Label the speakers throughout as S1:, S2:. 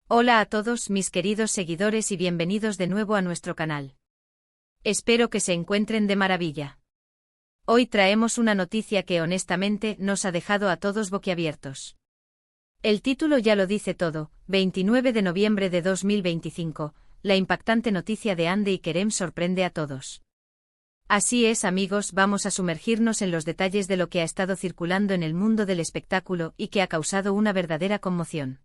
S1: Hola a todos mis queridos seguidores y bienvenidos de nuevo a nuestro canal. Espero que se encuentren de maravilla. Hoy traemos una noticia que honestamente nos ha dejado a todos boquiabiertos. El título ya lo dice todo: 29 de noviembre de 2025, la impactante noticia de Hande y Kerem sorprende a todos. Así es, amigos, vamos a sumergirnos en los detalles de lo que ha estado circulando en el mundo del espectáculo y que ha causado una verdadera conmoción.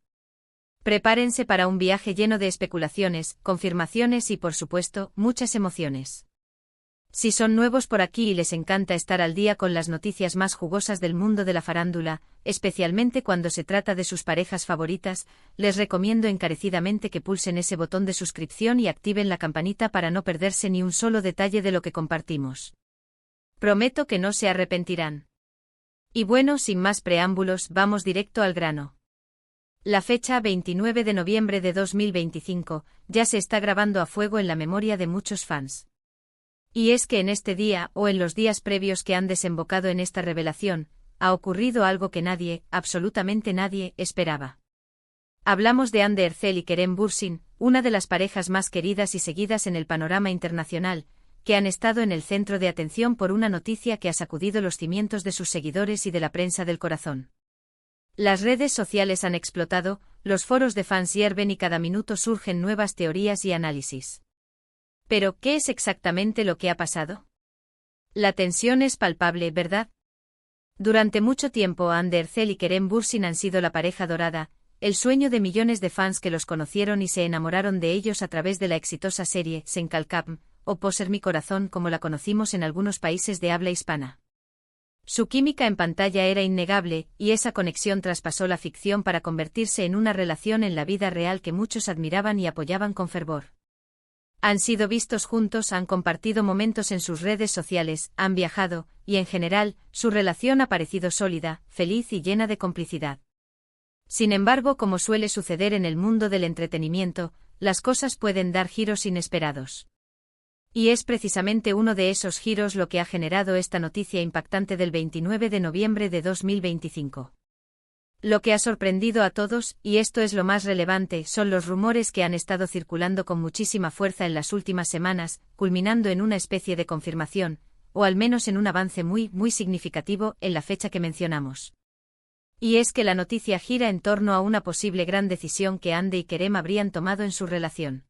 S1: Prepárense para un viaje lleno de especulaciones, confirmaciones y, por supuesto, muchas emociones. Si son nuevos por aquí y les encanta estar al día con las noticias más jugosas del mundo de la farándula, especialmente cuando se trata de sus parejas favoritas, les recomiendo encarecidamente que pulsen ese botón de suscripción y activen la campanita para no perderse ni un solo detalle de lo que compartimos. Prometo que no se arrepentirán. Y bueno, sin más preámbulos, vamos directo al grano. La fecha 29 de noviembre de 2025 ya se está grabando a fuego en la memoria de muchos fans. Y es que en este día, o en los días previos que han desembocado en esta revelación, ha ocurrido algo que nadie, absolutamente nadie, esperaba. Hablamos de Hande Erçel y Kerem Bürsin, una de las parejas más queridas y seguidas en el panorama internacional, que han estado en el centro de atención por una noticia que ha sacudido los cimientos de sus seguidores y de la prensa del corazón. Las redes sociales han explotado, los foros de fans hierven y cada minuto surgen nuevas teorías y análisis. Pero, ¿qué es exactamente lo que ha pasado? La tensión es palpable, ¿verdad? Durante mucho tiempo Hande Erçel y Kerem Bürsin han sido la pareja dorada, el sueño de millones de fans que los conocieron y se enamoraron de ellos a través de la exitosa serie Sen Kalkam, o Poser mi corazón como la conocimos en algunos países de habla hispana. Su química en pantalla era innegable, y esa conexión traspasó la ficción para convertirse en una relación en la vida real que muchos admiraban y apoyaban con fervor. Han sido vistos juntos, han compartido momentos en sus redes sociales, han viajado, y en general, su relación ha parecido sólida, feliz y llena de complicidad. Sin embargo, como suele suceder en el mundo del entretenimiento, las cosas pueden dar giros inesperados. Y es precisamente uno de esos giros lo que ha generado esta noticia impactante del 29 de noviembre de 2025. Lo que ha sorprendido a todos, y esto es lo más relevante, son los rumores que han estado circulando con muchísima fuerza en las últimas semanas, culminando en una especie de confirmación, o al menos en un avance muy significativo en la fecha que mencionamos. Y es que la noticia gira en torno a una posible gran decisión que Hande y Kerem habrían tomado en su relación.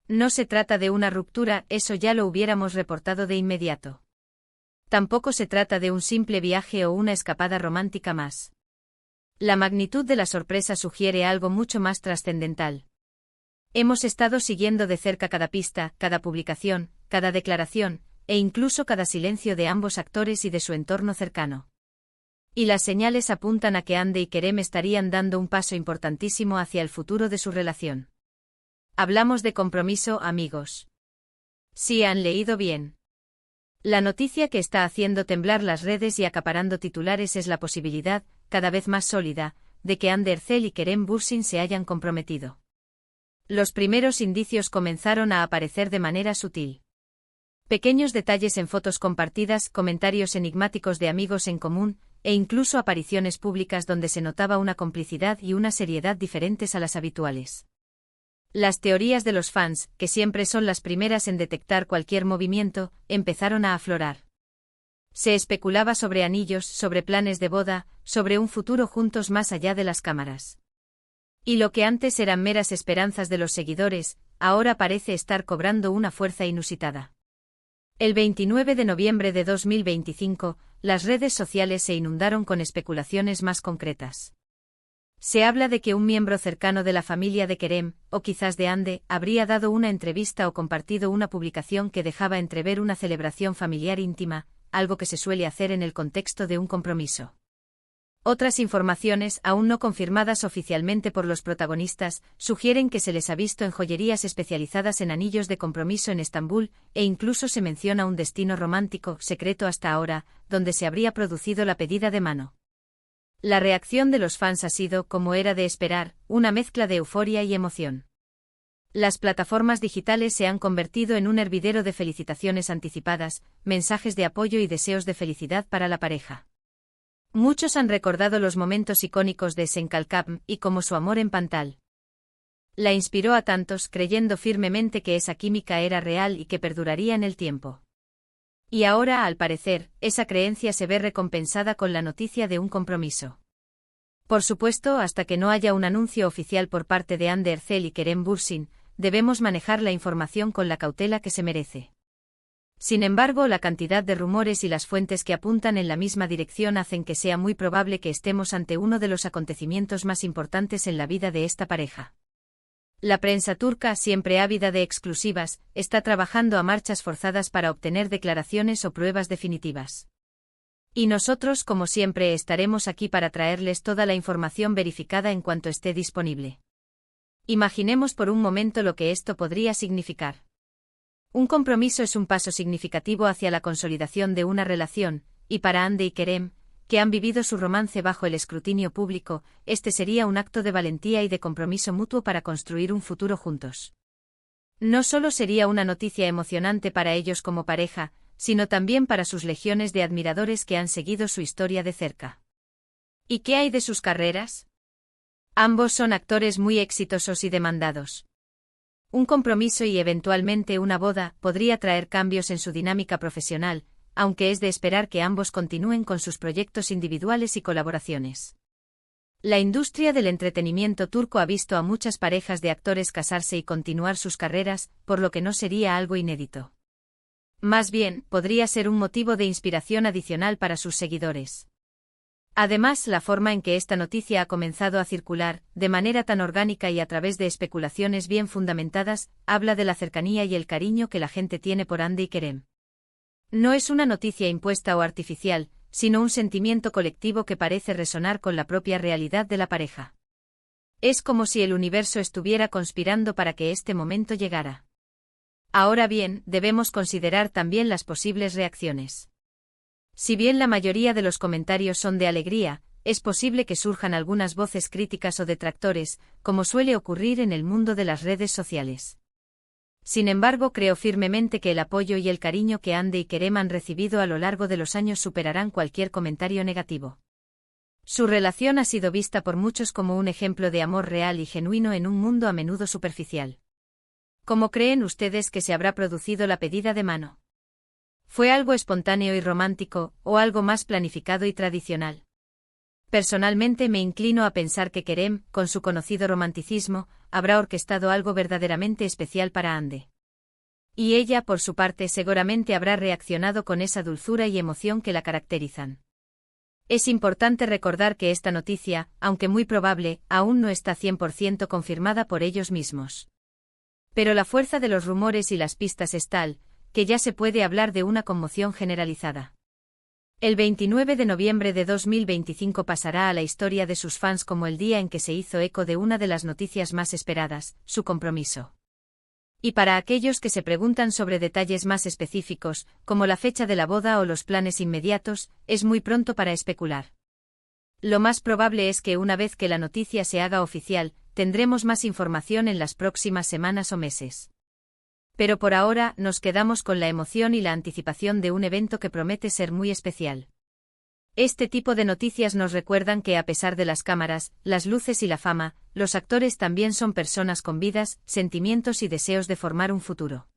S1: No se trata de una ruptura, eso ya lo hubiéramos reportado de inmediato. Tampoco se trata de un simple viaje o una escapada romántica más. La magnitud de la sorpresa sugiere algo mucho más trascendental. Hemos estado siguiendo de cerca cada pista, cada publicación, cada declaración, e incluso cada silencio de ambos actores y de su entorno cercano. Y las señales apuntan a que Hande y Kerem estarían dando un paso importantísimo hacia el futuro de su relación. Hablamos de compromiso, amigos. Sí, han leído bien. La noticia que está haciendo temblar las redes y acaparando titulares es la posibilidad, cada vez más sólida, de que Hande Erçel y Kerem Bürsin se hayan comprometido. Los primeros indicios comenzaron a aparecer de manera sutil. Pequeños detalles en fotos compartidas, comentarios enigmáticos de amigos en común, e incluso apariciones públicas donde se notaba una complicidad y una seriedad diferentes a las habituales. Las teorías de los fans, que siempre son las primeras en detectar cualquier movimiento, empezaron a aflorar. Se especulaba sobre anillos, sobre planes de boda, sobre un futuro juntos más allá de las cámaras. Y lo que antes eran meras esperanzas de los seguidores, ahora parece estar cobrando una fuerza inusitada. El 29 de noviembre de 2025, las redes sociales se inundaron con especulaciones más concretas. Se habla de que un miembro cercano de la familia de Kerem, o quizás de Hande, habría dado una entrevista o compartido una publicación que dejaba entrever una celebración familiar íntima, algo que se suele hacer en el contexto de un compromiso. Otras informaciones, aún no confirmadas oficialmente por los protagonistas, sugieren que se les ha visto en joyerías especializadas en anillos de compromiso en Estambul, e incluso se menciona un destino romántico, secreto hasta ahora, donde se habría producido la pedida de mano. La reacción de los fans ha sido, como era de esperar, una mezcla de euforia y emoción. Las plataformas digitales se han convertido en un hervidero de felicitaciones anticipadas, mensajes de apoyo y deseos de felicidad para la pareja. Muchos han recordado los momentos icónicos de Sen Kalkam y como su amor en Pantal. La inspiró a tantos creyendo firmemente que esa química era real y que perduraría en el tiempo. Y ahora, al parecer, esa creencia se ve recompensada con la noticia de un compromiso. Por supuesto, hasta que no haya un anuncio oficial por parte de Hande Erçel y Kerem Bürsin, debemos manejar la información con la cautela que se merece. Sin embargo, la cantidad de rumores y las fuentes que apuntan en la misma dirección hacen que sea muy probable que estemos ante uno de los acontecimientos más importantes en la vida de esta pareja. La prensa turca, siempre ávida de exclusivas, está trabajando a marchas forzadas para obtener declaraciones o pruebas definitivas. Y nosotros, como siempre, estaremos aquí para traerles toda la información verificada en cuanto esté disponible. Imaginemos por un momento lo que esto podría significar. Un compromiso es un paso significativo hacia la consolidación de una relación, y para Hande y Kerem, que han vivido su romance bajo el escrutinio público, este sería un acto de valentía y de compromiso mutuo para construir un futuro juntos. No solo sería una noticia emocionante para ellos como pareja, sino también para sus legiones de admiradores que han seguido su historia de cerca. ¿Y qué hay de sus carreras? Ambos son actores muy exitosos y demandados. Un compromiso y eventualmente una boda podría traer cambios en su dinámica profesional, aunque es de esperar que ambos continúen con sus proyectos individuales y colaboraciones. La industria del entretenimiento turco ha visto a muchas parejas de actores casarse y continuar sus carreras, por lo que no sería algo inédito. Más bien, podría ser un motivo de inspiración adicional para sus seguidores. Además, la forma en que esta noticia ha comenzado a circular, de manera tan orgánica y a través de especulaciones bien fundamentadas, habla de la cercanía y el cariño que la gente tiene por Hande y Kerem. No es una noticia impuesta o artificial, sino un sentimiento colectivo que parece resonar con la propia realidad de la pareja. Es como si el universo estuviera conspirando para que este momento llegara. Ahora bien, debemos considerar también las posibles reacciones. Si bien la mayoría de los comentarios son de alegría, es posible que surjan algunas voces críticas o detractores, como suele ocurrir en el mundo de las redes sociales. Sin embargo, creo firmemente que el apoyo y el cariño que Hande y Kerem han recibido a lo largo de los años superarán cualquier comentario negativo. Su relación ha sido vista por muchos como un ejemplo de amor real y genuino en un mundo a menudo superficial. ¿Cómo creen ustedes que se habrá producido la pedida de mano? ¿Fue algo espontáneo y romántico, o algo más planificado y tradicional? Personalmente me inclino a pensar que Kerem, con su conocido romanticismo, habrá orquestado algo verdaderamente especial para Hande. Y ella, por su parte, seguramente habrá reaccionado con esa dulzura y emoción que la caracterizan. Es importante recordar que esta noticia, aunque muy probable, aún no está 100% confirmada por ellos mismos. Pero la fuerza de los rumores y las pistas es tal, que ya se puede hablar de una conmoción generalizada. El 29 de noviembre de 2025 pasará a la historia de sus fans como el día en que se hizo eco de una de las noticias más esperadas, su compromiso. Y para aquellos que se preguntan sobre detalles más específicos, como la fecha de la boda o los planes inmediatos, es muy pronto para especular. Lo más probable es que una vez que la noticia se haga oficial, tendremos más información en las próximas semanas o meses. Pero por ahora nos quedamos con la emoción y la anticipación de un evento que promete ser muy especial. Este tipo de noticias nos recuerdan que a pesar de las cámaras, las luces y la fama, los actores también son personas con vidas, sentimientos y deseos de formar un futuro.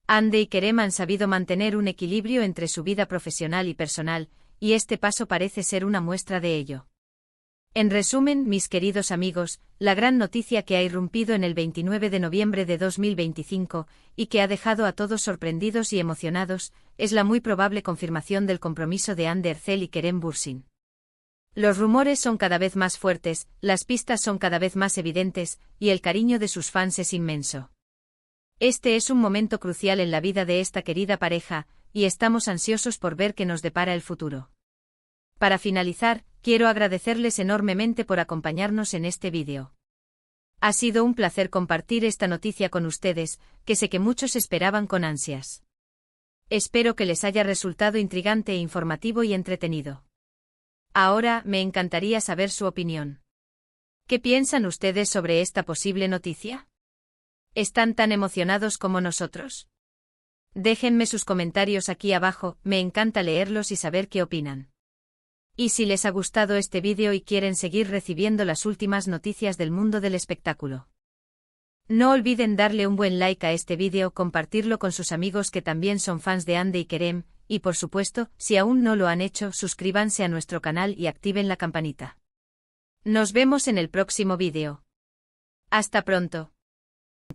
S1: Hande y Kerem han sabido mantener un equilibrio entre su vida profesional y personal, y este paso parece ser una muestra de ello. En resumen, mis queridos amigos, la gran noticia que ha irrumpido en el 29 de noviembre de 2025, y que ha dejado a todos sorprendidos y emocionados, es la muy probable confirmación del compromiso de Hande Erçel y Kerem Bürsin. Los rumores son cada vez más fuertes, las pistas son cada vez más evidentes, y el cariño de sus fans es inmenso. Este es un momento crucial en la vida de esta querida pareja, y estamos ansiosos por ver qué nos depara el futuro. Para finalizar, quiero agradecerles enormemente por acompañarnos en este vídeo. Ha sido un placer compartir esta noticia con ustedes, que sé que muchos esperaban con ansias. Espero que les haya resultado intrigante e informativo y entretenido. Ahora, me encantaría saber su opinión. ¿Qué piensan ustedes sobre esta posible noticia? ¿Están tan emocionados como nosotros? Déjenme sus comentarios aquí abajo, me encanta leerlos y saber qué opinan. Y si les ha gustado este vídeo y quieren seguir recibiendo las últimas noticias del mundo del espectáculo, No olviden darle un buen like a este vídeo, compartirlo con sus amigos que también son fans de Ande y Kerem, y por supuesto, si aún no lo han hecho, suscríbanse a nuestro canal y activen la campanita. Nos vemos en el próximo vídeo. Hasta pronto.